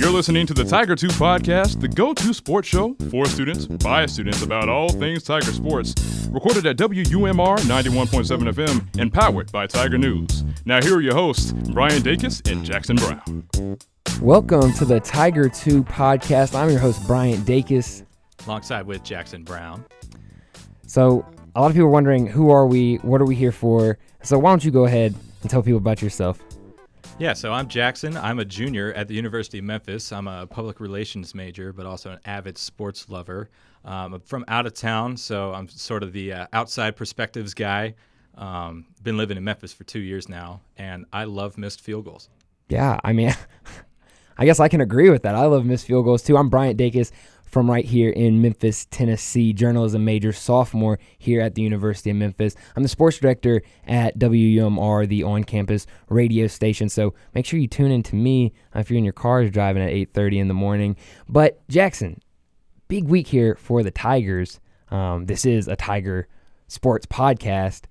You're listening to the Tiger 2 podcast, the go-to sports show for students, by students, about all things Tiger sports. Recorded at WUMR 91.7 FM and powered by Tiger News. Now here are your hosts, Bryant, Dacus, and Jackson Brown. Welcome to the Tiger 2 podcast. I'm your host, Bryant Dacus. Alongside with Jackson Brown. So a lot of people are wondering, who are we? What are we here for? So why don't you go ahead and tell people about yourself? Yeah, so I'm Jackson. I'm a junior at the University of Memphis. I'm a public relations major, but also an avid sports lover. I'm from out of town, so I'm sort of the outside perspectives guy. Been living in Memphis for 2 years now, and I love missed field goals. Yeah, I mean, I guess I can agree with that. I love missed field goals too. I'm Bryant Dacus from right here in Memphis, Tennessee, journalism major, sophomore here at the University of Memphis. I'm the sports director at WUMR, the on-campus radio station, so make sure you tune in to me if you're in your cars driving at 8:30 in the morning. But Jackson, big week here for the Tigers. This is a Tiger sports podcast,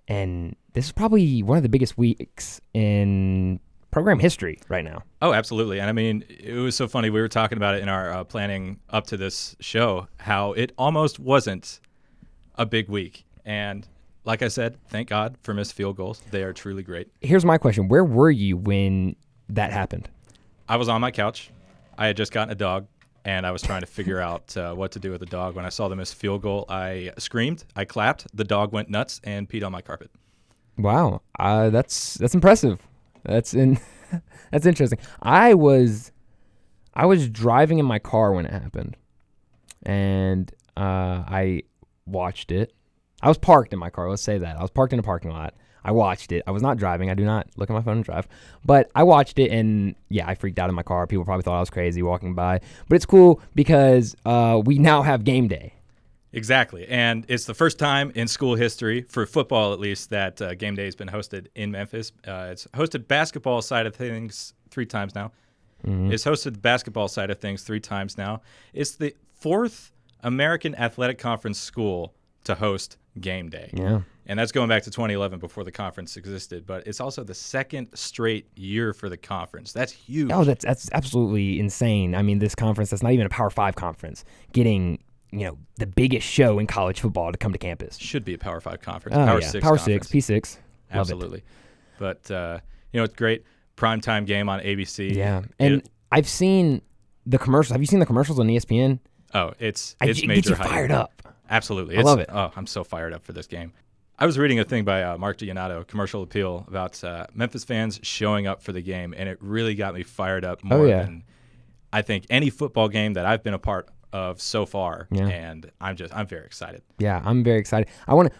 and this is probably one of the biggest weeks in program history right now. Oh, absolutely. And I mean, it was so funny. We were talking about it in our planning up to this show, how it almost wasn't a big week. And like I said, thank God for missed field goals. They are truly great. Here's my question. Where were you when that happened? I was on my couch. I had just gotten a dog, and I was trying to figure out what to do with the dog. When I saw the missed field goal, I screamed, I clapped, the dog went nuts and peed on my carpet. Wow. That's impressive. That's interesting. I was driving in my car when it happened, and I watched it. I was parked in my car. Let's say that. I was parked in a parking lot. I watched it. I was not driving. I do not look at my phone and drive. But I watched it, and yeah, I freaked out in my car. People probably thought I was crazy walking by. But it's cool because we now have game day. Exactly, and it's the first time in school history, for football at least, that game day has been hosted in Memphis. It's hosted basketball side of things 3 times now. Mm-hmm. It's hosted the basketball side of things 3 times now. It's the 4th American Athletic Conference school to host game day. Yeah. And that's going back to 2011 before the conference existed, but it's also the 2nd straight year for the conference. That's huge. Oh, that's absolutely insane. I mean, this conference, that's not even a Power 5 conference, getting the biggest show in college football to come to campus. Should be a Power 5 conference. Oh, Power yeah. 6 Power conference. 6, P6. Absolutely. But, it's great. Primetime game on ABC. Yeah. And I've seen the commercials. Have you seen the commercials on ESPN? Oh, it's it major gets you hype. fired up. Absolutely. I love it. Oh, I'm so fired up for this game. I was reading a thing by Mark Giannato, Commercial Appeal, about Memphis fans showing up for the game, and it really got me fired up more than I think any football game that I've been a part of so far, and I'm very excited. Yeah, I'm very excited.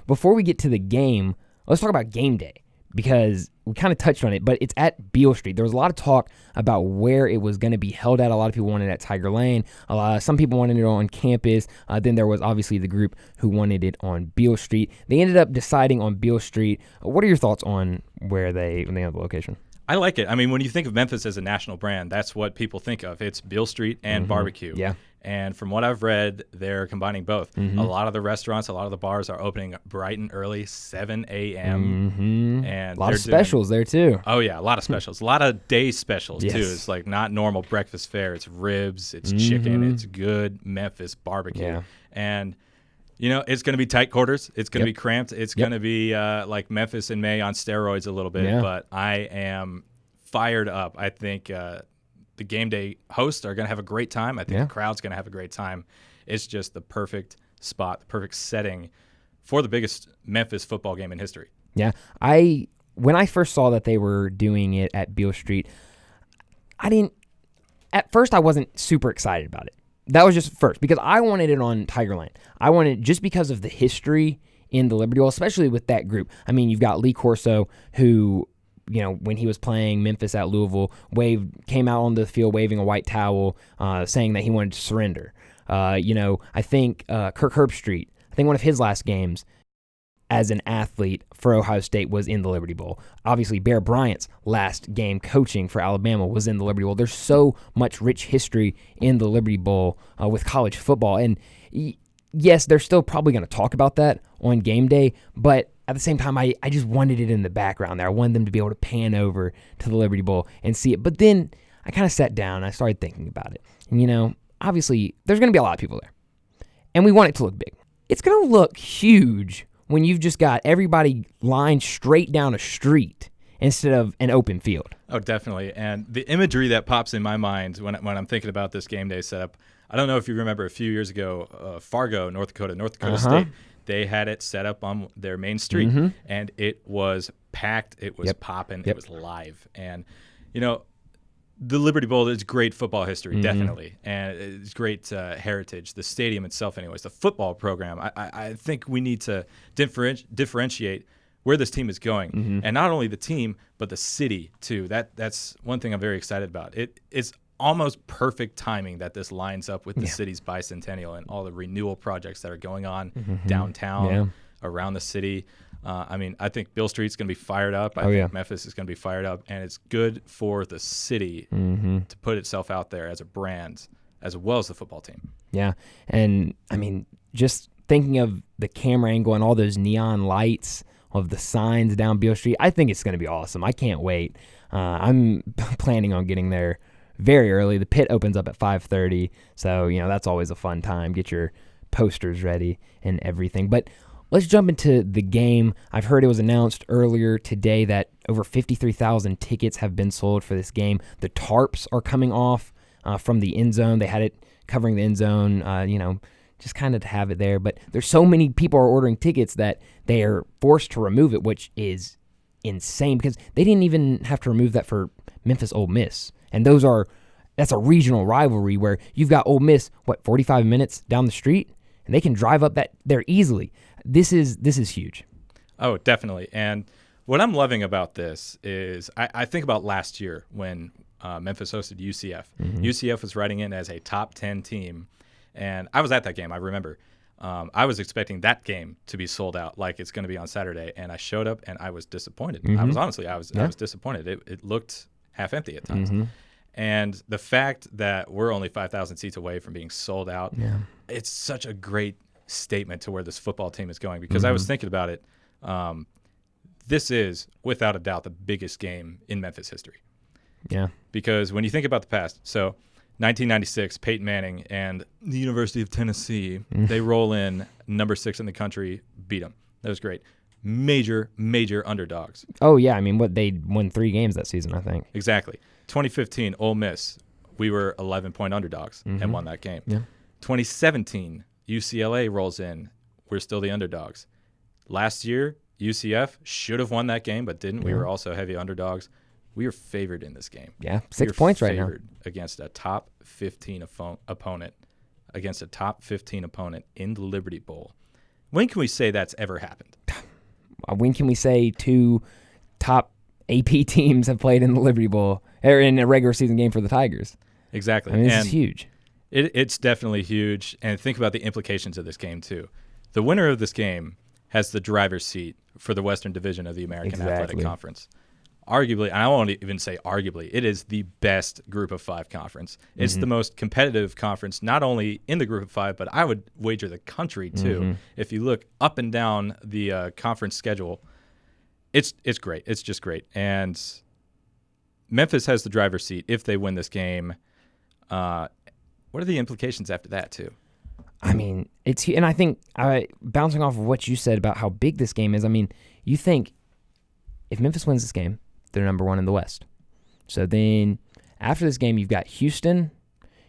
Before we get to the game, let's talk about game day, because we kind of touched on it, but it's at Beale Street. There was a lot of talk about where it was going to be held at. A lot of people wanted it at Tiger Lane. Some people wanted it on campus. Then there was obviously the group who wanted it on Beale Street. They ended up deciding on Beale Street. What are your thoughts on when they have the location? I like it. I mean, when you think of Memphis as a national brand, that's what people think of. It's Beale Street and barbecue. Yeah. And from what I've read, they're combining both. Mm-hmm. A lot of the restaurants, a lot of the bars are opening bright and early, 7 a.m. Mm-hmm. And a lot of specials there, too. Oh, yeah, a lot of specials. A lot of day specials, yes. too. It's like not normal breakfast fare. It's ribs, it's chicken, it's good Memphis barbecue. Yeah. And, it's going to be tight quarters. It's going to be cramped. It's going to be like Memphis in May on steroids a little bit. But I am fired up. I think the game day hosts are going to have a great time. I think the crowd's going to have a great time. It's just the perfect spot, the perfect setting for the biggest Memphis football game in history. Yeah. When I first saw that they were doing it at Beale Street, at first I wasn't super excited about it. That was just first, because I wanted it on Tiger Lane. I wanted it just because of the history in the Liberty Bowl, especially with that group. I mean, you've got Lee Corso, who, when he was playing Memphis at Louisville, came out on the field waving a white towel, saying that he wanted to surrender. I think Kirk Herbstreit, one of his last games as an athlete for Ohio State was in the Liberty Bowl. Obviously, Bear Bryant's last game coaching for Alabama was in the Liberty Bowl. There's so much rich history in the Liberty Bowl with college football. And yes, they're still probably going to talk about that on game day, but at the same time, I just wanted it in the background there. I wanted them to be able to pan over to the Liberty Bowl and see it. But then I kind of sat down and I started thinking about it. And, obviously, there's going to be a lot of people there. And we want it to look big. It's going to look huge when you've just got everybody lined straight down a street instead of an open field. Oh, definitely. And the imagery that pops in my mind when I'm thinking about this game day setup, I don't know if you remember a few years ago, Fargo, North Dakota State, they had it set up on their main street, and it was packed. It was popping. It was live. And, the Liberty Bowl is great football history, definitely, and it's great heritage. The stadium itself, anyways, the football program. I think we need to differentiate where this team is going, and not only the team, but the city too. That's one thing I'm very excited about. It's almost perfect timing that this lines up with the city's bicentennial and all the renewal projects that are going on downtown, around the city. I think Beale Street's going to be fired up. I think Memphis is going to be fired up, and it's good for the city to put itself out there as a brand, as well as the football team. Yeah, and just thinking of the camera angle and all those neon lights of the signs down Beale Street, I think it's going to be awesome. I can't wait. I'm planning on getting there very early. The pit opens up at 5:30, so that's always a fun time. Get your posters ready and everything. But let's jump into the game. I've heard it was announced earlier today that over 53,000 tickets have been sold for this game. The tarps are coming off from the end zone. They had it covering the end zone, just kind of to have it there. But there's so many people are ordering tickets that they are forced to remove it, which is insane because they didn't even have to remove that for Memphis Ole Miss. And that's a regional rivalry where you've got Ole Miss, 45 minutes down the street, and they can drive up there easily. This is huge. Oh, definitely. And what I'm loving about this is I think about last year when Memphis hosted UCF. UCF was riding in as a top 10 team, and I was at that game. I remember. I was expecting that game to be sold out like it's going to be on Saturday, and I showed up and I was disappointed. I was disappointed. It looked half empty at times. And the fact that we're only 5,000 seats away from being sold out, it's such a great statement to where this football team is going, because I was thinking about it. This is without a doubt the biggest game in Memphis history. Yeah. Because when you think about the past, so 1996, Peyton Manning and the University of Tennessee, they roll in number 6 in the country, beat them. That was great. Major underdogs. Oh, yeah. They won 3 games that season, I think. Exactly. 2015, Ole Miss, we were 11-point underdogs and won that game. Yeah. 2017, UCLA rolls in. We're still the underdogs. Last year, UCF should have won that game, but didn't. We were also heavy underdogs. We are favored in this game. Yeah, 6 points right now. Against a top 15 opponent, in the Liberty Bowl. When can we say that's ever happened? When can we say 2 top AP teams have played in the Liberty Bowl or in a regular season game for the Tigers? Exactly. This is huge. It's definitely huge. And think about the implications of this game, too. The winner of this game has the driver's seat for the Western Division of the American Athletic Conference. Arguably, and I won't even say arguably, it is the best Group of 5 conference. It's the most competitive conference, not only in the Group of 5, but I would wager the country, too. If you look up and down the conference schedule, it's great. It's just great. And Memphis has the driver's seat if they win this game. What are the implications after that, too? And I think bouncing off of what you said about how big this game is, you think if Memphis wins this game, they're number 1 in the West. So then after this game, you've got Houston,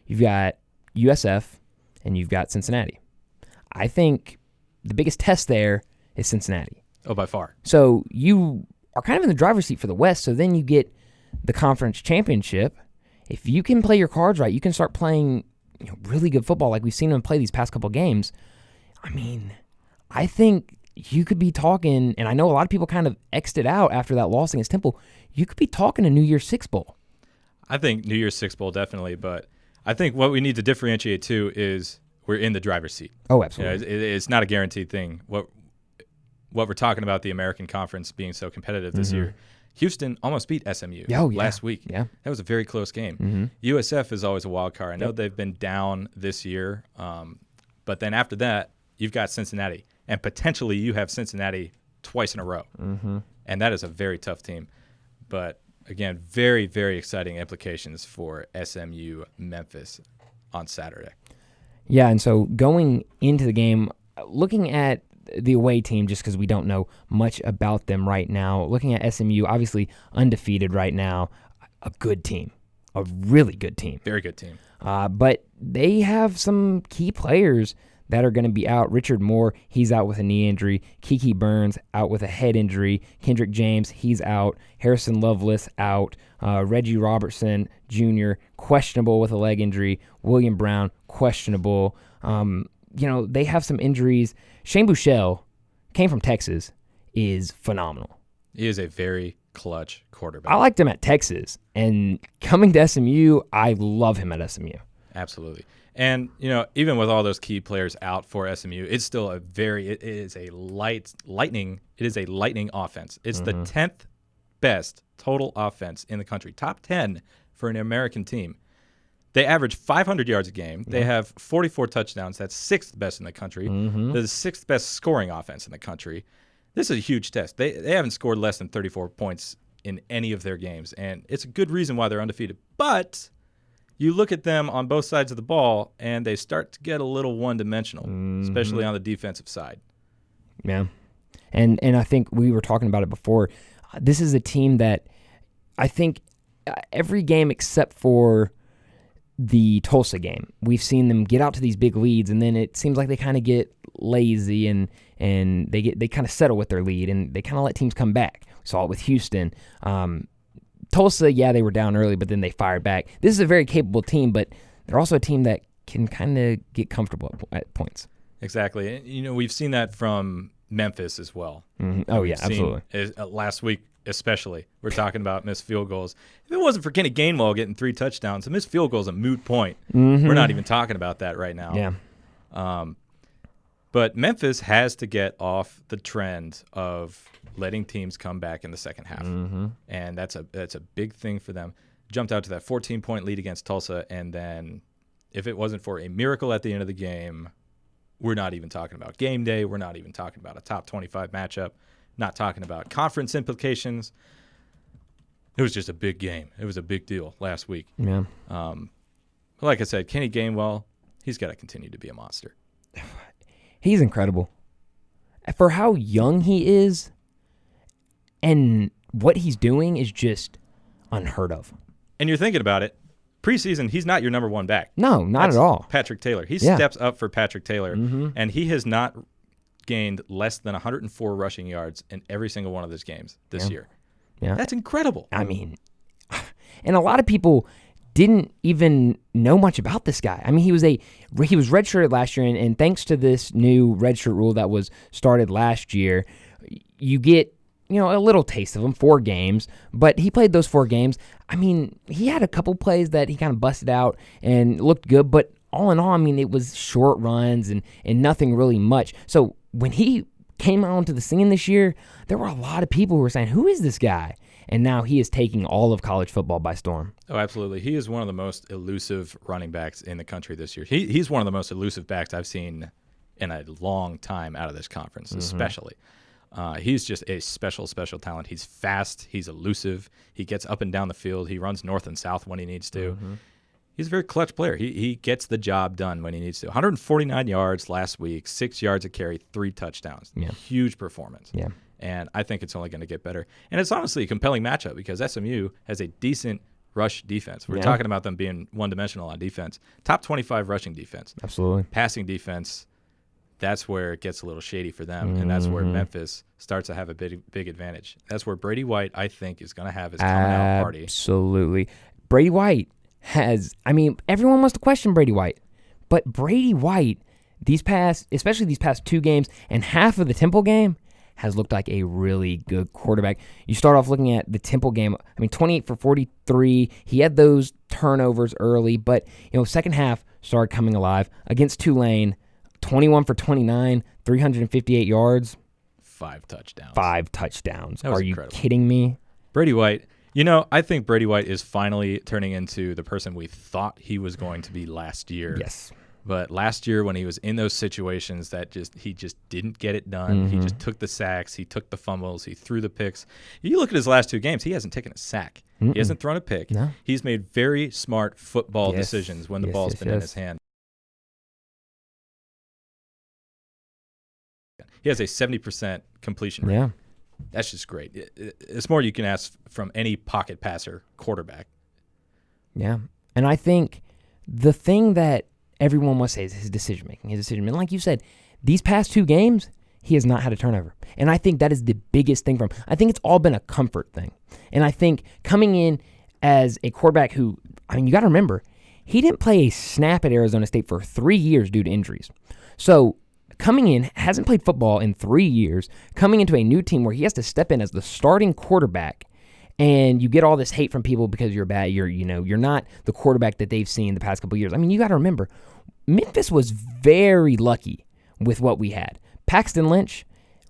you've got USF, and you've got Cincinnati. I think the biggest test there is Cincinnati. Oh, by far. So you are kind of in the driver's seat for the West, so then you get the conference championship. If you can play your cards right, you can start playing really good football like we've seen them play these past couple games. I think you could be talking, and I know a lot of people kind of X'd it out after that loss against Temple, you could be talking a New Year's Six Bowl. I think New Year's Six Bowl definitely, but I think what we need to differentiate too is we're in the driver's seat. Oh, absolutely. It's not a guaranteed thing. What we're talking about, the American Conference being so competitive this year, Houston almost beat SMU last week. Yeah. That was a very close game. USF is always a wild card. I know they've been down this year, but then after that, you've got Cincinnati, and potentially you have Cincinnati twice in a row. And that is a very tough team. But again, very, very exciting implications for SMU Memphis on Saturday. Yeah, and so going into the game, looking at the away team, just because we don't know much about them right now, looking at SMU, obviously undefeated right now, a good team, a really good team. Very good team. But they have some key players that are going to be out. Richard Moore, he's out with a knee injury. Kiki Burns, out with a head injury. Kendrick James, he's out. Harrison Lovelace, out. Reggie Robertson Jr., questionable with a leg injury. William Brown, questionable. They have some injuries. Shane Buechele, came from Texas, is phenomenal. He is a very clutch quarterback. I liked him at Texas, and coming to SMU, I love him at SMU. Absolutely. And, even with all those key players out for SMU, it's still it is a lightning offense. It's the 10th best total offense in the country, top 10 for an American team. They average 500 yards a game. They have 44 touchdowns. That's sixth best in the country. They're the sixth best scoring offense in the country. This is a huge test. They haven't scored less than 34 points in any of their games, and it's a good reason why they're undefeated. But you look at them on both sides of the ball, and they start to get a little one-dimensional, especially on the defensive side. Yeah, and I think we were talking about it before. This is a team that I think every game except for the Tulsa game, we've seen them get out to these big leads, and then it seems like they kind of get lazy and they kind of settle with their lead, and they kind of let teams come back. We saw it with Houston. Tulsa, they were down early, but then they fired back. This is a very capable team, but they're also a team that can kind of get comfortable at points. Exactly. We've seen that from Memphis as well. Oh, yeah, absolutely. Last week especially, we're talking about missed field goals. If it wasn't for Kenny Gainwell getting 3 touchdowns, a missed field goal is a moot point. We're not even talking about that right now. Yeah. But Memphis has to get off the trend of letting teams come back in the second half, and that's a big thing for them. Jumped out to that 14-point lead against Tulsa, and then if it wasn't for a miracle at the end of the game, we're not even talking about game day. We're not even talking about a top 25 matchup. Not talking about conference implications. It was just a big game. It was a big deal last week. Yeah. Like I said, Kenny Gainwell, he's got to continue to be a monster. He's incredible. For how young he is, and what he's doing is just unheard of. And you're thinking about it, preseason, he's not your number one back. No, That's at all. Patrick Taylor. He steps up for Patrick Taylor, and he has not gained less than 104 rushing yards in every single one of those games this year. Yeah. That's incredible. I mean, and a lot of people didn't even know much about this guy. I mean, he was redshirted last year, and thanks to this new redshirt rule that was started last year, you get a little taste of him, 4 games, but he played those 4 games. I mean, he had a couple plays that he kind of busted out and looked good, but all in all, I mean, it was short runs and nothing really much. So when he came onto the scene this year, there were a lot of people who were saying, who is this guy? And now he is taking all of college football by storm. Oh, absolutely. He is one of the most elusive running backs in the country this year. He's one of the most elusive backs I've seen in a long time out of this conference, especially. He's just a special talent. He's fast. He's elusive. He gets up and down the field. He runs north and south when he needs to. He's a very clutch player. He gets the job done when he needs to. 149 yards last week, 6 yards a carry, 3 touchdowns. Yeah. Huge performance. Yeah. And I think it's only going to get better. And it's honestly a compelling matchup because SMU has a decent rush defense. We're talking about them being one-dimensional on defense. Top 25 rushing defense. Absolutely. Passing defense, that's where it gets a little shady for them, and that's where Memphis starts to have a big advantage. That's where Brady White, I think, is going to have his coming-out party. Absolutely. Brady White everyone wants to question Brady White, but Brady White, especially these past 2 games and half of the Temple game, has looked like a really good quarterback. You start off looking at the Temple game, 28 for 43. He had those turnovers early, but second half started coming alive. Against Tulane, 21 for 29, 358 yards. 5 touchdowns. 5 touchdowns. Are you kidding me? Brady White, I think Brady White is finally turning into the person we thought he was going to be last year. Yes. But last year when he was in those situations that he just didn't get it done. He just took the sacks. He took the fumbles. He threw the picks. You look at his last 2 games, he hasn't taken a sack. He hasn't thrown a pick. No. He's made very smart football decisions when the ball's been in his hand. He has a 70% completion rate. Yeah. That's just great. It's more you can ask from any pocket passer quarterback. Yeah. And I think the thing that everyone must say is his decision-making. Like you said, these past 2 games, he has not had a turnover. And I think that is the biggest thing for him. I think it's all been a comfort thing. And I think coming in as a quarterback who, you got to remember, he didn't play a snap at Arizona State for 3 years due to injuries. So coming in, hasn't played football in 3 years, coming into a new team where he has to step in as the starting quarterback, and you get all this hate from people because you're bad. You're not the quarterback that they've seen the past couple of years. You got to remember, Memphis was very lucky with what we had. Paxton Lynch,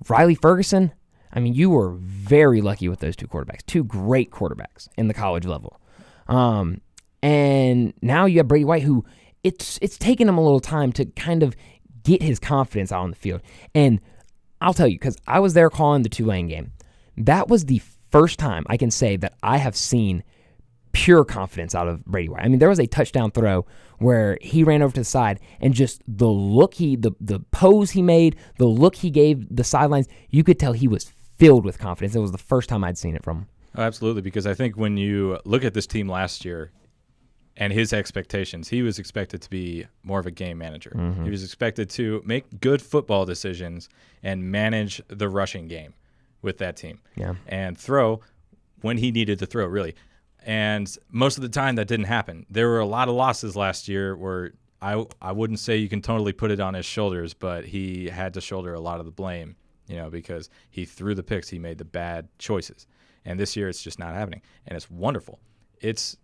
Riley Ferguson. You were very lucky with those 2 quarterbacks, 2 great quarterbacks in the college level. And now you have Brady White, who it's taken him a little time to kind of get his confidence out on the field. And I'll tell you, because I was there calling the Tulane game, that was the first time I can say that I have seen pure confidence out of Brady White. There was a touchdown throw where he ran over to the side, and just the look the pose he made, the look he gave the sidelines, you could tell he was filled with confidence. It was the first time I'd seen it from him. Oh, absolutely, because I think when you look at this team last year and his expectations, he was expected to be more of a game manager. He was expected to make good football decisions and manage the rushing game with that team. Yeah. And throw when he needed to throw, really. And most of the time that didn't happen. There were a lot of losses last year where I wouldn't say you can totally put it on his shoulders, but he had to shoulder a lot of the blame, because he threw the picks, he made the bad choices. And this year it's just not happening. And it's wonderful. It's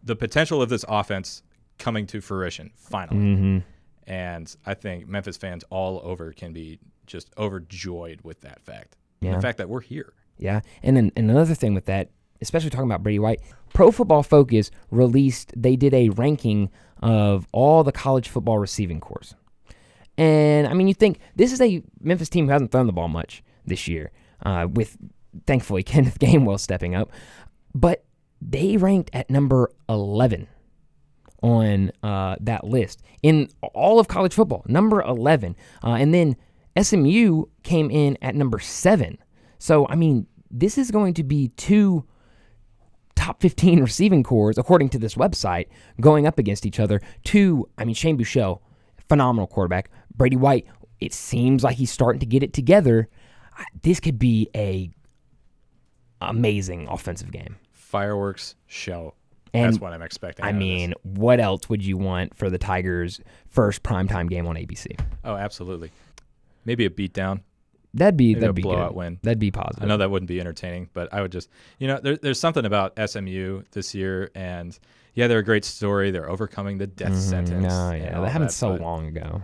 the potential of this offense coming to fruition finally. And I think Memphis fans all over can be just overjoyed with that fact. Yeah. And the fact that we're here. Yeah. And then another thing with that, especially talking about Brady White, Pro Football Focus they did a ranking of all the college football receiving corps. And, you think this is a Memphis team who hasn't thrown the ball much this year, with, thankfully, Kenneth Gainwell stepping up. But they ranked at number 11 on that list in all of college football, number 11. And then SMU came in at number 7. So, this is going to be 2 top 15 receiving corps, according to this website, going up against each other. 2, Shane Buechele, phenomenal quarterback. Brady White, it seems like he's starting to get it together. This could be a amazing offensive game. Fireworks show. And that's what I'm expecting. What else would you want for the Tigers' first primetime game on ABC? Oh, absolutely. Maybe a beatdown. That'd be blowout good. win. That'd be positive. I know that wouldn't be entertaining, but I would just, there's something about SMU this year, and they're a great story. They're overcoming the death sentence. No, that happened so long ago.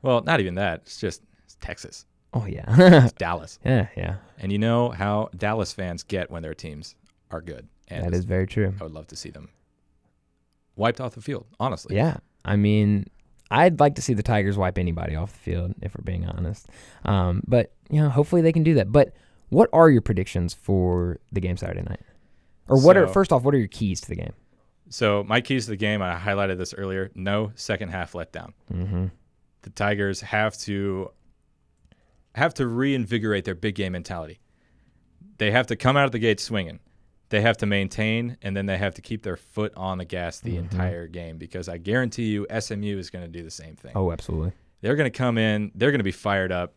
Well, not even that. It's Texas. Oh yeah, it's Dallas. Yeah. And you know how Dallas fans get when their teams are good. And that is very true. I would love to see them wiped off the field, honestly. Yeah, I'd like to see the Tigers wipe anybody off the field, if we're being honest. But, hopefully they can do that. But what are your predictions for the game Saturday night? Or first off, what are your keys to the game? So my keys to the game, I highlighted this earlier, no second half letdown. The Tigers have to reinvigorate their big game mentality. They have to come out of the gate swinging. They have to maintain, and then they have to keep their foot on the gas the entire game, because I guarantee you SMU is going to do the same thing. Oh, absolutely. They're going to come in. They're going to be fired up.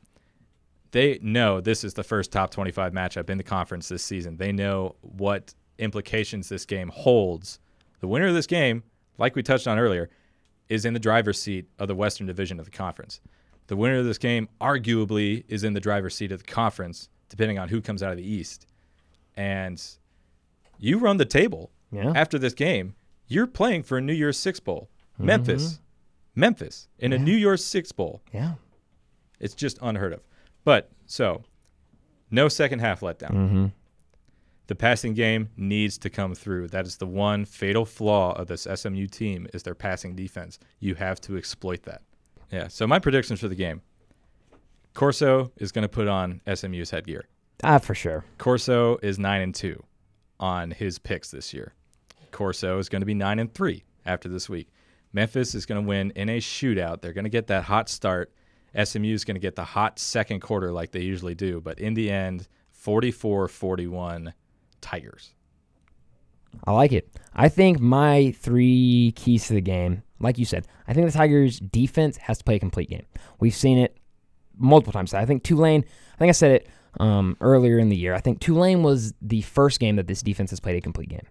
They know this is the first top 25 matchup in the conference this season. They know what implications this game holds. The winner of this game, like we touched on earlier, is in the driver's seat of the Western Division of the conference. The winner of this game arguably is in the driver's seat of the conference, depending on who comes out of the East. And you run the table after this game. You're playing for a New Year's Six Bowl. Memphis in a New Year's Six Bowl. Yeah. It's just unheard of. But, so, no second half letdown. The passing game needs to come through. That is the one fatal flaw of this SMU team is their passing defense. You have to exploit that. Yeah, so my predictions for the game. Corso is going to put on SMU's headgear. For sure. Corso is 9-2 on his picks this year. Corso is going to be 9-3 after this week. Memphis is going to win in a shootout. They're going to get that hot start. SMU is going to get the hot second quarter like they usually do. But in the end, 44-41 Tigers. I like it. I think my 3 keys to the game, like you said, I think the Tigers' defense has to play a complete game. We've seen it multiple times. I think I said it earlier in the year. I think Tulane was the first game that this defense has played a complete game,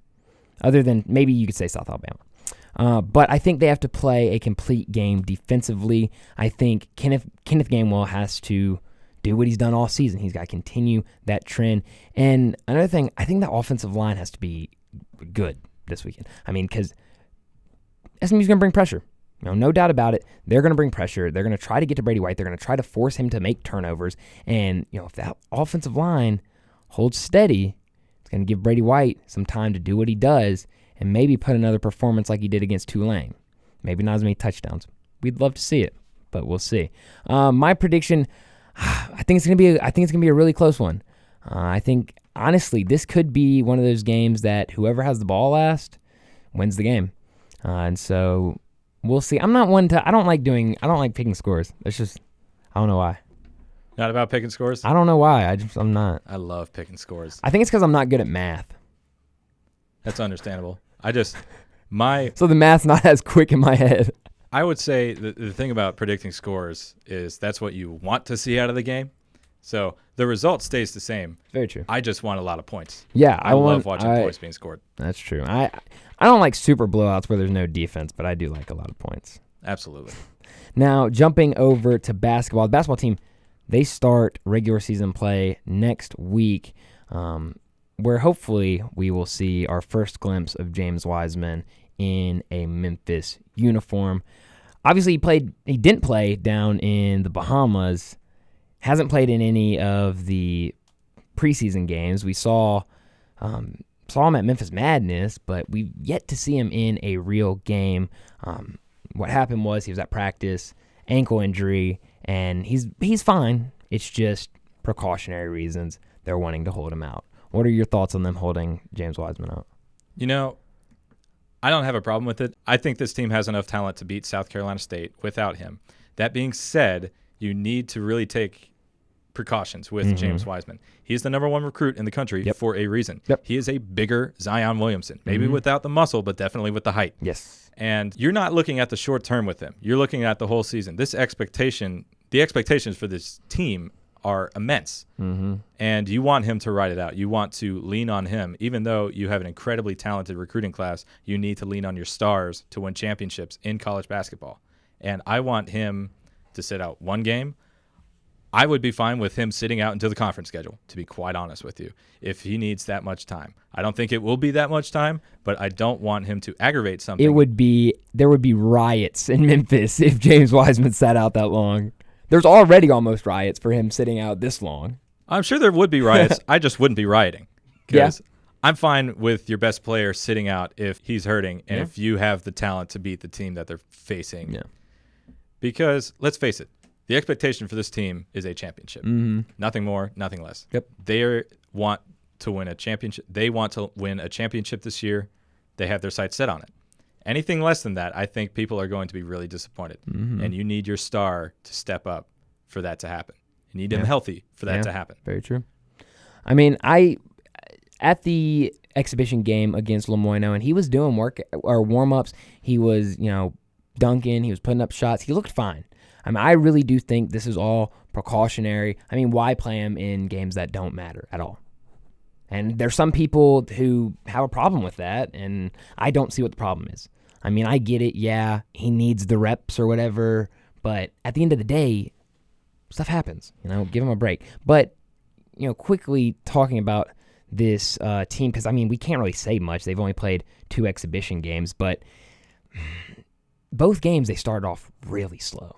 other than maybe you could say South Alabama. But I think they have to play a complete game defensively. I think Kenneth Gainwell has to do what he's done all season. He's got to continue that trend. And another thing, I think the offensive line has to be good this weekend. I mean, because SMU's going to bring pressure. No doubt about it. They're going to bring pressure. They're going to try to get to Brady White. They're going to try to force him to make turnovers. And if that offensive line holds steady, it's going to give Brady White some time to do what he does and maybe put another performance like he did against Tulane. Maybe not as many touchdowns. We'd love to see it, but we'll see. My prediction, I think it's going to be a really close one. I think honestly, this could be one of those games that whoever has the ball last wins the game. And so we'll see. I don't like picking scores. It's just, I don't know why. Not about picking scores? I don't know why. I'm not. I love picking scores. I think it's because I'm not good at math. That's understandable. So the math's not as quick in my head. I would say the thing about predicting scores is that's what you want to see out of the game. So the result stays the same. Very true. I just want a lot of points. Yeah, I love watching points being scored. That's true. I don't like super blowouts where there's no defense, but I do like a lot of points. Absolutely. Now, jumping over to basketball. The basketball team, they start regular season play next week, where hopefully we will see our first glimpse of James Wiseman in a Memphis uniform. Obviously, he didn't play down in the Bahamas, hasn't played in any of the preseason games. We saw him at Memphis Madness, but we've yet to see him in a real game. What happened was he was at practice, ankle injury, and he's fine. It's just precautionary reasons they're wanting to hold him out. What are your thoughts on them holding James Wiseman out? I don't have a problem with it. I think this team has enough talent to beat South Carolina State without him. That being said, you need to really take precautions with James Wiseman. He's the number 1 recruit in the country for a reason. Yep. He is a bigger Zion Williamson, maybe without the muscle, but definitely with the height. Yes. And you're not looking at the short term with him. You're looking at the whole season. The expectations for this team are immense. And you want him to ride it out. You want to lean on him. Even though you have an incredibly talented recruiting class, you need to lean on your stars to win championships in college basketball. And I want him to sit out one game. I would be fine with him sitting out until the conference schedule, to be quite honest with you, if he needs that much time. I don't think it will be that much time, but I don't want him to aggravate something. There would be riots in Memphis if James Wiseman sat out that long. There's already almost riots for him sitting out this long. I'm sure there would be riots. I just wouldn't be rioting. Because I'm fine with your best player sitting out if he's hurting and if you have the talent to beat the team that they're facing. Yeah. Because, let's face it, the expectation for this team is a championship. Nothing more, nothing less. Yep. They want to win a championship. They want to win a championship this year. They have their sights set on it. Anything less than that, I think people are going to be really disappointed. And you need your star to step up for that to happen. You need him healthy for that to happen. Very true. I mean, at the exhibition game against Lemoyne, and he was doing warm-ups. He was, dunking. He was putting up shots. He looked fine. I mean, I really do think this is all precautionary. I mean, why play him in games that don't matter at all? And there's some people who have a problem with that, and I don't see what the problem is. I mean, I get it. Yeah, he needs the reps or whatever, but at the end of the day, stuff happens. Give him a break. But, quickly talking about this team, because, I mean, we can't really say much. They've only played 2 exhibition games, but both games they started off really slow.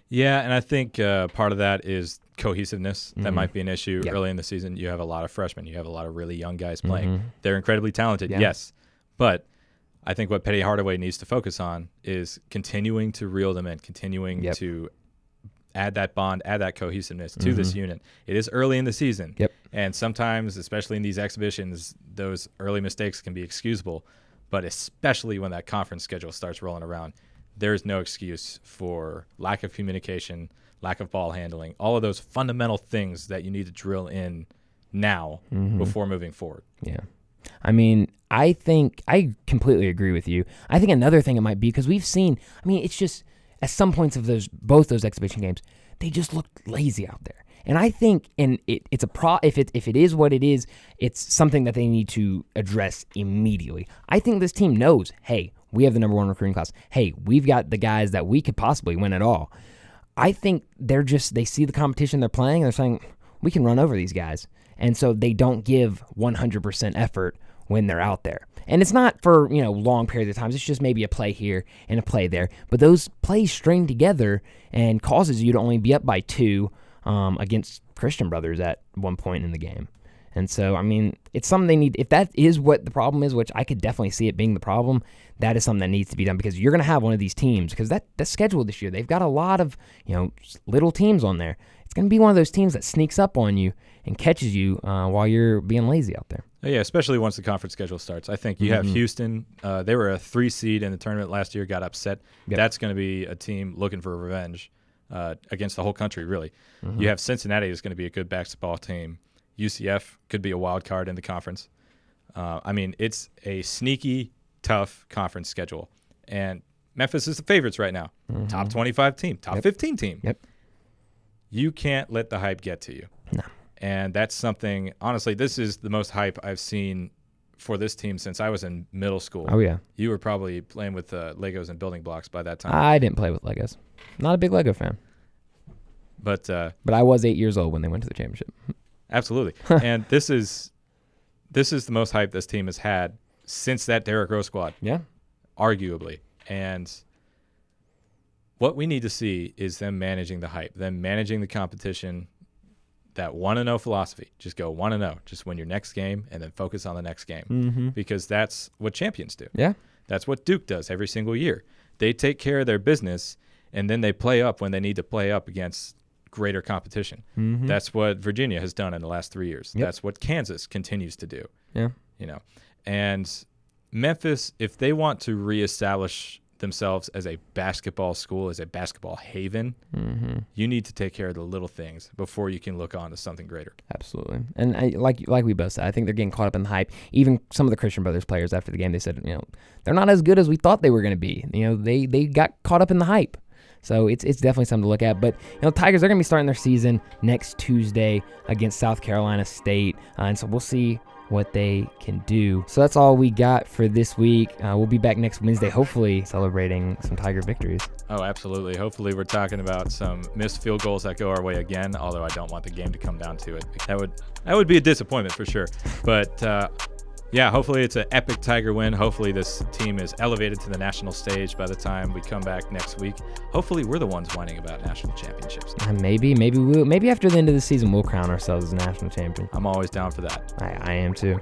Yeah, and I think part of that is cohesiveness. That might be an issue early in the season. You have a lot of freshmen. You have a lot of really young guys playing. They're incredibly talented, yes. But I think what Petty Hardaway needs to focus on is continuing to reel them in, continuing to add that bond, add that cohesiveness to this unit. It is early in the season. And sometimes, especially in these exhibitions, those early mistakes can be excusable. But especially when that conference schedule starts rolling around, there's no excuse for lack of communication, lack of ball handling, all of those fundamental things that you need to drill in now before moving forward. Yeah. I mean, I think I completely agree with you. I think another thing it might be, because we've seen, I mean, it's just at some points of both those exhibition games, they just looked lazy out there. And I think, and it's if it is what it is, it's something that they need to address immediately. I think this team knows, hey, we have the number 1 recruiting class. Hey, we've got the guys that we could possibly win it all. I think they see the competition they're playing, and they're saying, we can run over these guys. And so they don't give 100% effort when they're out there. And it's not for, long periods of time. It's just maybe a play here and a play there. But those plays string together and causes you to only be up by 2 against Christian Brothers at one point in the game. And so, I mean, it's something they need. If that is what the problem is, which I could definitely see it being the problem, that is something that needs to be done, because you're going to have one of these teams, because that schedule this year, they've got a lot of, little teams on there. It's going to be one of those teams that sneaks up on you and catches you while you're being lazy out there. Yeah, especially once the conference schedule starts. I think you have Houston. They were a 3 seed in the tournament last year, got upset. That's going to be a team looking for revenge against the whole country, really. You have Cincinnati is going to be a good basketball team. UCF could be a wild card in the conference. I mean, it's a sneaky, tough conference schedule. And Memphis is the favorites right now. Top 25 team, top 15 team. You can't let the hype get to you. No. And that's something, honestly, this is the most hype I've seen for this team since I was in middle school. Oh, yeah. You were probably playing with Legos and building blocks by that time. I didn't play with Legos. Not a big Lego fan. But I was 8 years old when they went to the championship. Absolutely. And this is the most hype this team has had since that Derrick Rose squad. Yeah. Arguably. And what we need to see is them managing the hype, them managing the competition, that 1-0 philosophy. Just go 1-0. Just win your next game and then focus on the next game. Because that's what champions do. Yeah. That's what Duke does every single year. They take care of their business, and then they play up when they need to play up against greater competition. That's what Virginia has done in the last 3 years. That's what Kansas continues to do. Yeah. And Memphis, if they want to reestablish themselves as a basketball school, as a basketball haven, you need to take care of the little things before you can look on to something greater. Absolutely. And like we both said, I think they're getting caught up in the hype. Even some of the Christian Brothers players after the game, they said, they're not as good as we thought they were going to be. They got caught up in the hype. So it's definitely something to look at. But, Tigers are going to be starting their season next Tuesday against South Carolina State. And so we'll see what they can do. So that's all we got for this week. We'll be back next Wednesday, hopefully celebrating some Tiger victories. Oh, absolutely. Hopefully we're talking about some missed field goals that go our way again, although I don't want the game to come down to it. That would be a disappointment for sure. But yeah, hopefully it's an epic Tiger win. Hopefully this team is elevated to the national stage by the time we come back next week. Hopefully we're the ones whining about national championships. And maybe after the end of the season we'll crown ourselves as national champion. I'm always down for that. I am too.